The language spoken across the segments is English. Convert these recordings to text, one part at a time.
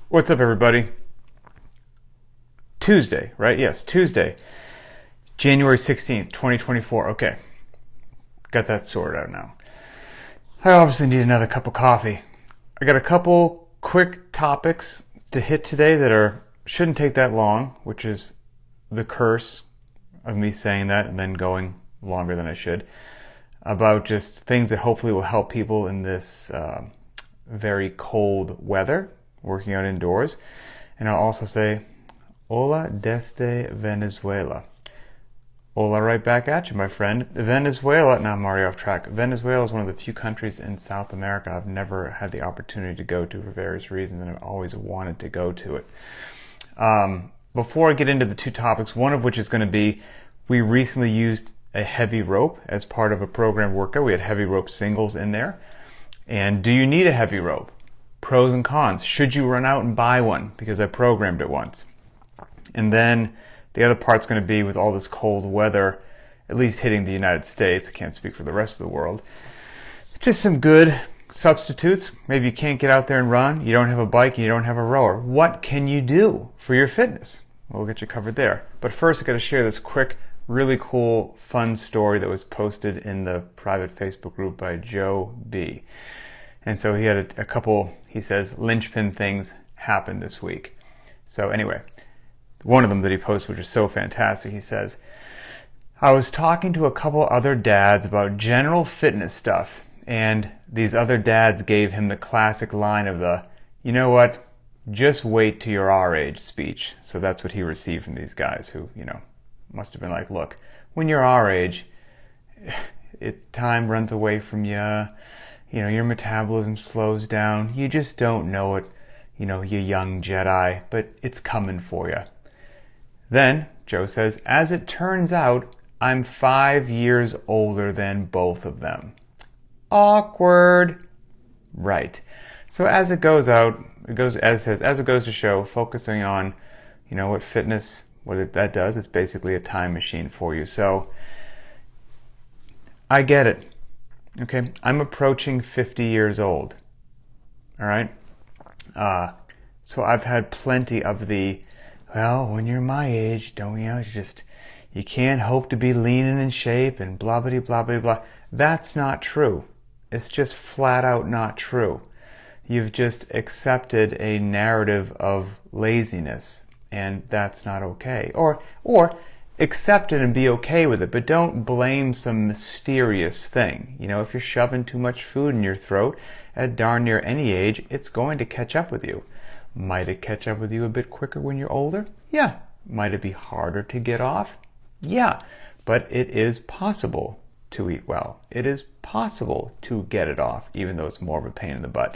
What's up, everybody? Tuesday, right? Yes, Tuesday, January 16th, 2024. Okay, got that sorted out now. I obviously need another cup of coffee. I got a couple quick topics to hit today that shouldn't take that long, which is the curse of me saying that and then going longer than I should, about just things that hopefully will help people in this very cold weather, working out indoors. And I'll also say, hola desde Venezuela. Hola right back at you, my friend. Venezuela, now I'm already off track. Venezuela is one of the few countries in South America I've never had the opportunity to go to for various reasons, and I've always wanted to go to it. Before I get into the two topics, one of which is going to be, we recently used a heavy rope as part of a program workout. We had heavy rope singles in there. And do you need a heavy rope? Pros and cons. Should you run out and buy one? Because I programmed it once. And then the other part's going to be, with all this cold weather, at least hitting the United States, I can't speak for the rest of the world, just some good substitutes. Maybe you can't get out there and run, you don't have a bike, and you don't have a rower. What can you do for your fitness? We'll get you covered there. But first, I've got to share this quick, really cool, fun story that was posted in the private Facebook group by Joe B. And so he had a couple, he says, linchpin things happened this week. So anyway, one of them that he posted, which is so fantastic, he says, I was talking to a couple other dads about general fitness stuff, and these other dads gave him the classic line of the, you know what, just wait till you're our age speech. So that's what he received from these guys who, must have been like, look, when you're our age, time runs away from you, your metabolism slows down, you just don't know it, you young Jedi, but it's coming for you. Then, Joe says, as it turns out, I'm 5 years older than both of them. Awkward. Right. So as it goes to show, focusing on, what fitness, that does, it's basically a time machine for you. So, I get it. Okay, I'm approaching 50 years old. All right? So I've had plenty of the, well, when you're my age, you can't hope to be lean and in shape and blah, blah, blah, blah, blah. That's not true. It's just flat out not true. You've just accepted a narrative of laziness, and that's not okay. Or accept it and be okay with it, but don't blame some mysterious thing. If you're shoving too much food in your throat at darn near any age, it's going to catch up with you. Might it catch up with you a bit quicker when you're older? Yeah. Might it be harder to get off? Yeah. But it is possible to eat well. It is possible to get it off, even though it's more of a pain in the butt.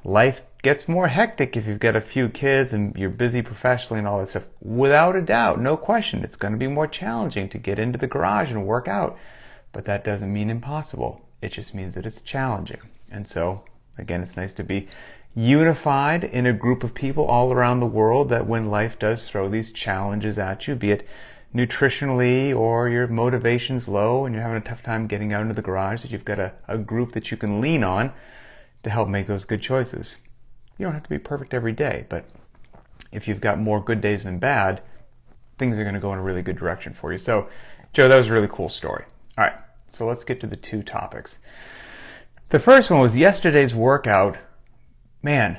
Life gets more hectic if you've got a few kids and you're busy professionally and all that stuff. Without a doubt, no question, it's going to be more challenging to get into the garage and work out. But that doesn't mean impossible. It just means that it's challenging. And so, again, it's nice to be unified in a group of people all around the world, that when life does throw these challenges at you, be it nutritionally or your motivation's low and you're having a tough time getting out into the garage, that you've got a group that you can lean on to help make those good choices. You don't have to be perfect every day, but if you've got more good days than bad, things are going to go in a really good direction for you. So, Joe, that was a really cool story. All right, so let's get to the two topics. The first one was yesterday's workout. Man,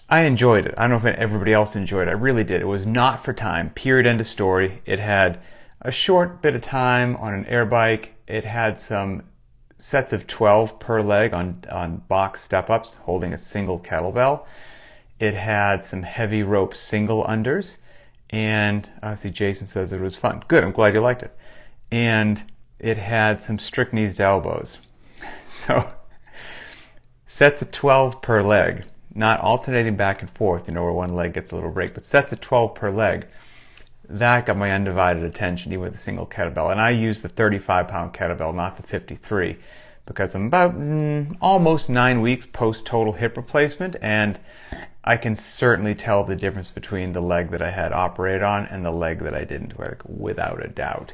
I enjoyed it. I don't know if everybody else enjoyed it. I really did. It was not for time. Period. End of story. It had a short bit of time on an air bike. It had some sets of 12 per leg on box step-ups, holding a single kettlebell. It had some heavy rope single unders. And obviously Jason says it was fun. Good. I'm glad you liked it. And it had some strict knees to elbows. So, sets of 12 per leg, not alternating back and forth, where one leg gets a little break, but sets of 12 per leg. That got my undivided attention, even with a single kettlebell. And I use the 35-pound kettlebell, not the 53, because I'm about almost 9 weeks post-total hip replacement, and I can certainly tell the difference between the leg that I had operated on and the leg that I didn't, without a doubt.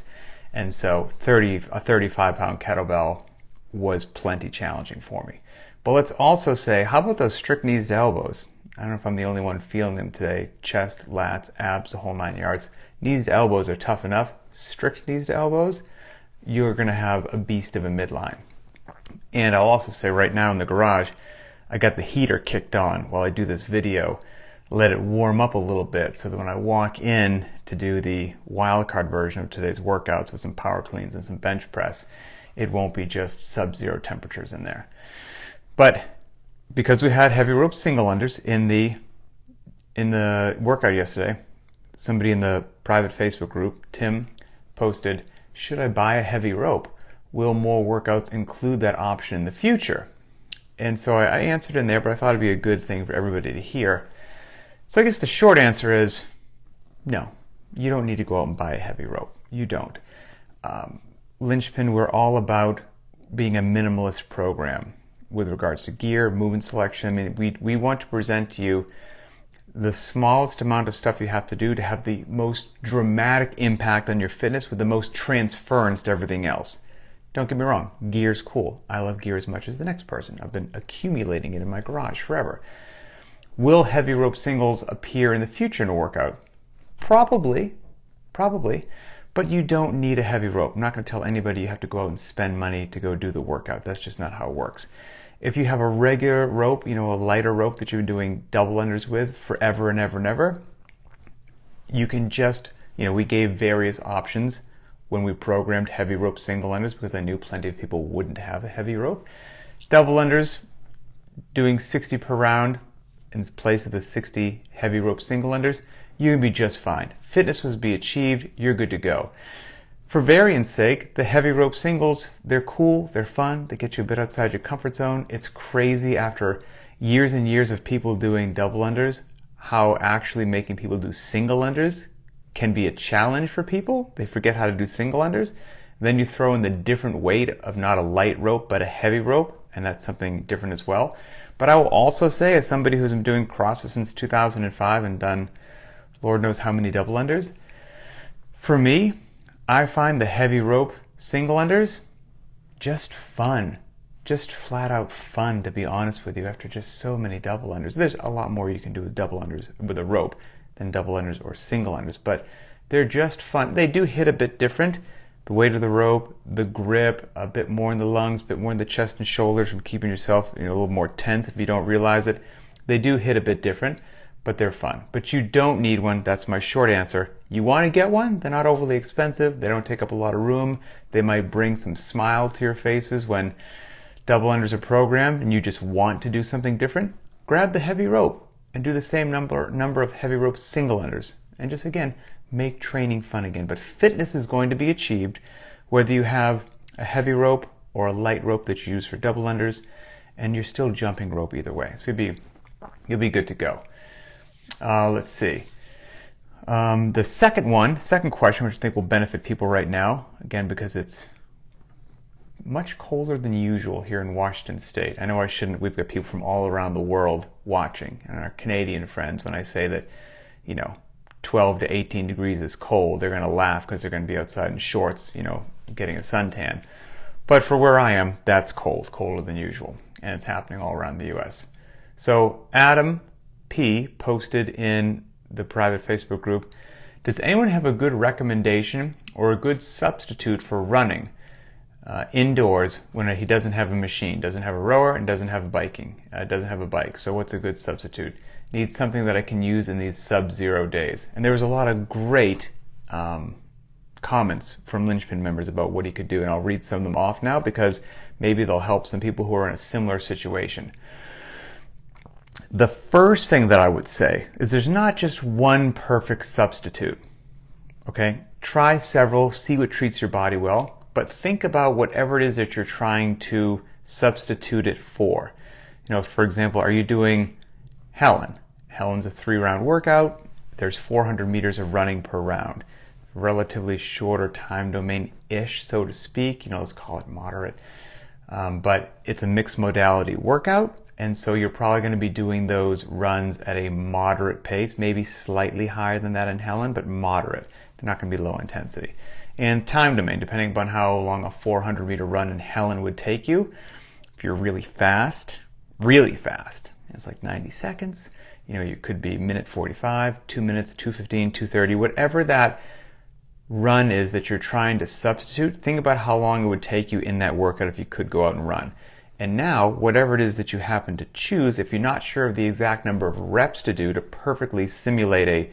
And so a 35-pound kettlebell was plenty challenging for me. But let's also say, how about those strict knees to elbows? I don't know if I'm the only one feeling them today. Chest, lats, abs, the whole 9 yards. Knees to elbows are tough enough. Strict knees to elbows, you're going to have a beast of a midline. And I'll also say right now in the garage, I got the heater kicked on while I do this video. Let it warm up a little bit so that when I walk in to do the wildcard version of today's workouts with some power cleans and some bench press, it won't be just sub-zero temperatures in there. But because we had heavy rope single unders in the workout yesterday, somebody in the private Facebook group, Tim, posted, should I buy a heavy rope? Will more workouts include that option in the future? And so I answered in there, but I thought it'd be a good thing for everybody to hear. So I guess the short answer is no, you don't need to go out and buy a heavy rope. You don't. Linchpin, we're all about being a minimalist program with regards to gear, movement selection. I mean, we want to present to you the smallest amount of stuff you have to do to have the most dramatic impact on your fitness with the most transference to everything else. Don't get me wrong, gear's cool. I love gear as much as the next person. I've been accumulating it in my garage forever. Will heavy rope singles appear in the future in a workout? Probably, but you don't need a heavy rope. I'm not going to tell anybody you have to go out and spend money to go do the workout. That's just not how it works. If you have a regular rope, a lighter rope that you've been doing double unders with forever and ever and ever, you can just, we gave various options when we programmed heavy rope single unders because I knew plenty of people wouldn't have a heavy rope. Double unders, doing 60 per round in place of the 60 heavy rope single unders, you can be just fine. Fitness was be achieved, you're good to go. For variance sake, the heavy rope singles, they're cool, they're fun, they get you a bit outside your comfort zone. It's crazy after years and years of people doing double unders, how actually making people do single unders can be a challenge for people. They forget how to do single unders. Then you throw in the different weight of not a light rope, but a heavy rope, and that's something different as well. But I will also say, as somebody who's been doing CrossFit since 2005 and done Lord knows how many double unders, for me, I find the heavy rope single unders just fun. Just flat out fun, to be honest with you, after just so many double unders. There's a lot more you can do with double unders with a rope than double unders or single unders, but they're just fun. They do hit a bit different. The weight of the rope, the grip, a bit more in the lungs, a bit more in the chest and shoulders from keeping yourself a little more tense if you don't realize it. They do hit a bit different, but they're fun. But you don't need one. That's my short answer. You want to get one? They're not overly expensive. They don't take up a lot of room. They might bring some smile to your faces when double unders are programmed and you just want to do something different. Grab the heavy rope and do the same number of heavy rope single unders. And just again, make training fun again. But fitness is going to be achieved whether you have a heavy rope or a light rope that you use for double unders, and you're still jumping rope either way. So you'll be good to go. Let's see. The second question, which I think will benefit people right now, again, because it's much colder than usual here in Washington State. I know I shouldn't, we've got people from all around the world watching, and our Canadian friends, when I say that, 12 to 18 degrees is cold, they're going to laugh because they're going to be outside in shorts, getting a suntan. But for where I am, that's cold, colder than usual, and it's happening all around the US. So Adam P. posted in the private Facebook group, does anyone have a good recommendation or a good substitute for running indoors when he doesn't have a machine, doesn't have a rower, and doesn't have a bike? So what's a good substitute? Needs something that I can use in these sub-zero days. And there was a lot of great comments from Linchpin members about what he could do, and I'll read some of them off now because maybe they'll help some people who are in a similar situation. The first thing that I would say is there's not just one perfect substitute. Okay? Try several, see what treats your body well, but think about whatever it is that you're trying to substitute it for. For example, are you doing Helen? Helen's a 3-round workout. There's 400 meters of running per round. Relatively shorter time domain-ish, so to speak. Let's call it moderate. But it's a mixed modality workout, and so you're probably going to be doing those runs at a moderate pace, maybe slightly higher than that in Helen, but moderate. They're not going to be low intensity. And time domain, depending upon how long a 400 meter run in Helen would take you. If you're really fast, it's like 90 seconds, it could be minute 45, 2 minutes, 2:15, 2:30, whatever that run is that you're trying to substitute. Think about how long it would take you in that workout if you could go out and run. And now, whatever it is that you happen to choose, if you're not sure of the exact number of reps to do to perfectly simulate a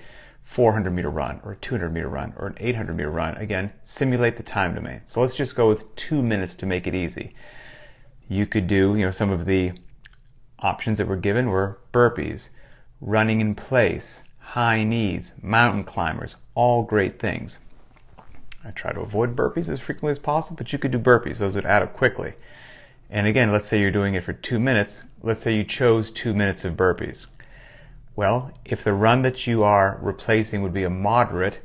400-meter run or a 200-meter run or an 800-meter run, again, simulate the time domain. So let's just go with 2 minutes to make it easy. You could do, some of the options that were given were burpees, running in place, high knees, mountain climbers, all great things. I try to avoid burpees as frequently as possible, but you could do burpees. Those would add up quickly. And again, let's say you're doing it for 2 minutes. Let's say you chose 2 minutes of burpees. Well, if the run that you are replacing would be a moderate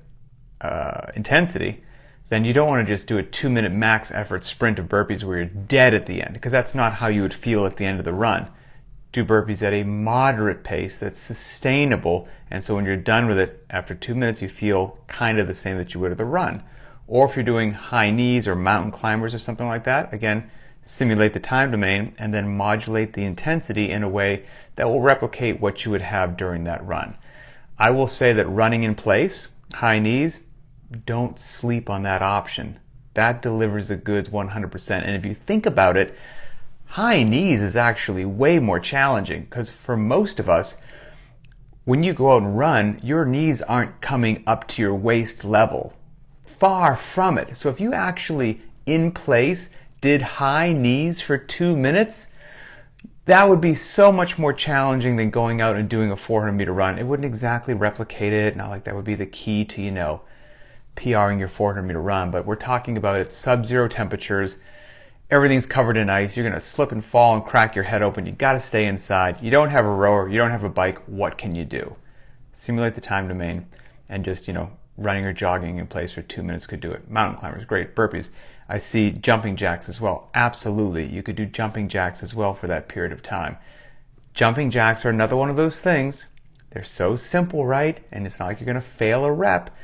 intensity, then you don't want to just do a 2-minute max effort sprint of burpees where you're dead at the end, because that's not how you would feel at the end of the run. Do burpees at a moderate pace that's sustainable, and so when you're done with it after 2 minutes, you feel kind of the same that you would at the run. Or if you're doing high knees or mountain climbers or something like that, again, simulate the time domain and then modulate the intensity in a way that will replicate what you would have during that run. I will say that running in place, high knees, don't sleep on that option. That delivers the goods 100%. And if you think about it, high knees is actually way more challenging, because for most of us, when you go out and run, your knees aren't coming up to your waist level. Far from it. So if you actually, in place, did high knees for 2 minutes, that would be so much more challenging than going out and doing a 400-meter run. It wouldn't exactly replicate it. Not like that would be the key to, PRing your 400-meter run. But we're talking about at sub-zero temperatures. Everything's covered in ice. You're going to slip and fall and crack your head open. You got to stay inside. You don't have a rower. You don't have a bike. What can you do? Simulate the time domain and just, running or jogging in place for 2 minutes could do it. Mountain climbers, great. Burpees. I see jumping jacks as well. Absolutely. You could do jumping jacks as well for that period of time. Jumping jacks are another one of those things. They're so simple, right? And it's not like you're going to fail a rep.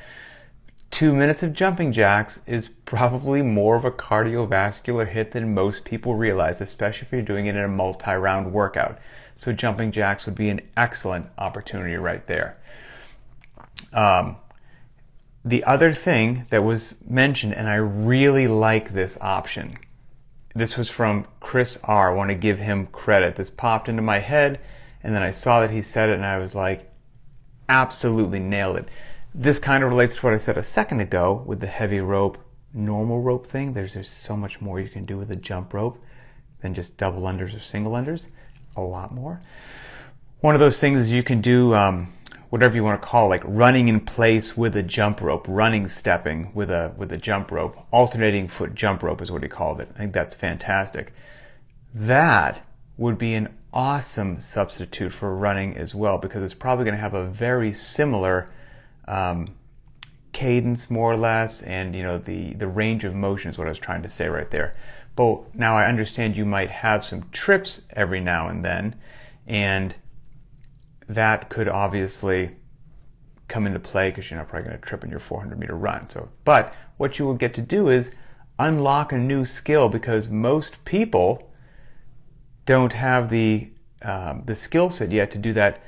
2 minutes of jumping jacks is probably more of a cardiovascular hit than most people realize, especially if you're doing it in a multi-round workout. So jumping jacks would be an excellent opportunity right there. The other thing that was mentioned, and I really like this option. This was from Chris R. I want to give him credit. This popped into my head, and then I saw that he said it, and I was like, absolutely nailed it. This kind of relates to what I said a second ago with the heavy rope, normal rope thing. There's so much more you can do with a jump rope than just double unders or single unders. A lot more. One of those things is you can do whatever you want to call, like running in place with a jump rope, running stepping with a jump rope, alternating foot jump rope is what he called it. I think that's fantastic. That would be an awesome substitute for running as well, because it's probably going to have a very similar cadence, more or less, and the range of motion is what I was trying to say right there. But now I understand you might have some trips every now and then, and that could obviously come into play because you're not probably going to trip in your 400-meter run. But what you will get to do is unlock a new skill, because most people don't have the skill set yet to do that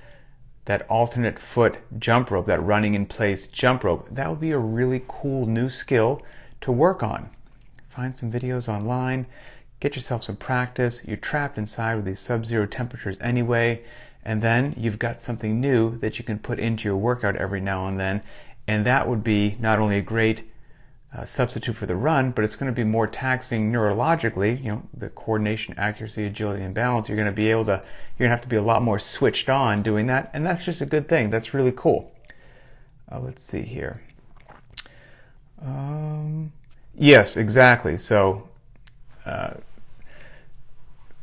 alternate foot jump rope, that running in place jump rope. That would be a really cool new skill to work on. Find some videos online, get yourself some practice. You're trapped inside with these sub-zero temperatures anyway, and then you've got something new that you can put into your workout every now and then, and that would be not only a great substitute for the run, but it's going to be more taxing neurologically. The coordination, accuracy, agility, and balance. You're going to have to be a lot more switched on doing that, and that's just a good thing. That's really cool. Let's see here. Yes, exactly. So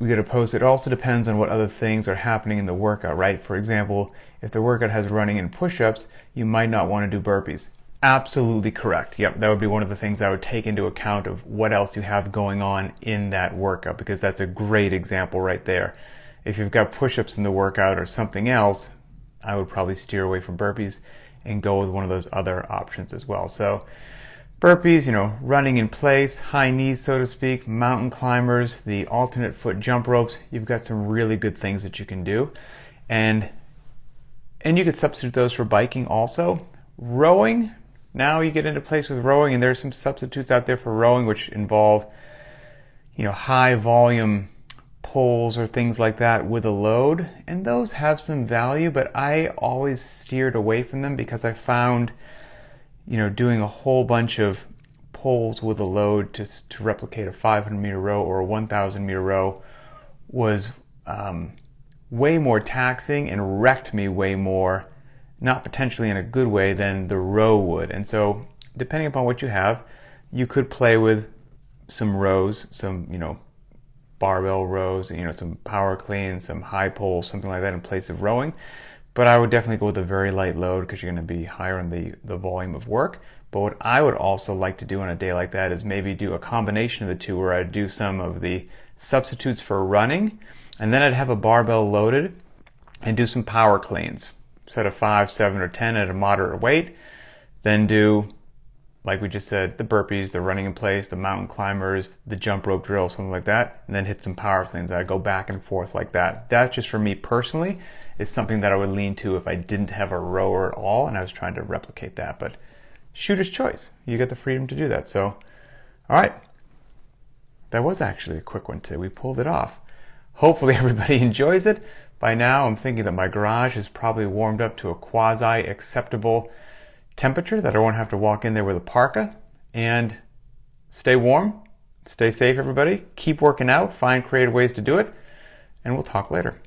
we get a post. It also depends on what other things are happening in the workout, right? For example, if the workout has running and push-ups, you might not want to do burpees. Absolutely correct. Yep, that would be one of the things I would take into account of what else you have going on in that workout, because that's a great example right there. If you've got push-ups in the workout or something else, I would probably steer away from burpees and go with one of those other options as well. So burpees, running in place, high knees, so to speak, mountain climbers, the alternate foot jump ropes, you've got some really good things that you can do. And And you could substitute those for biking also. Rowing, now you get into place with rowing, and there's some substitutes out there for rowing which involve, high volume poles or things like that with a load, and those have some value, but I always steered away from them because I found, doing a whole bunch of poles with a load to replicate a 500-meter row or a 1,000-meter row was way more taxing and wrecked me way more, not potentially in a good way, than the row would. And so depending upon what you have, you could play with some rows, some barbell rows, some power cleans, some high poles, something like that in place of rowing. But I would definitely go with a very light load because you're going to be higher on the volume of work. But what I would also like to do on a day like that is maybe do a combination of the two, where I'd do some of the substitutes for running, and then I'd have a barbell loaded and do some power cleans. Set of 5, 7, or 10 at a moderate weight. Then do, like we just said, the burpees, the running in place, the mountain climbers, the jump rope drill, something like that, and then hit some power cleans. I go back and forth like that. That's just for me personally, is something that I would lean to if I didn't have a rower at all and I was trying to replicate that. But shooter's choice. You get the freedom to do that. So, all right. That was actually a quick one too. We pulled it off. Hopefully everybody enjoys it. By now, I'm thinking that my garage is probably warmed up to a quasi-acceptable temperature that I won't have to walk in there with a parka. And stay warm, stay safe, everybody. Keep working out, find creative ways to do it, and we'll talk later.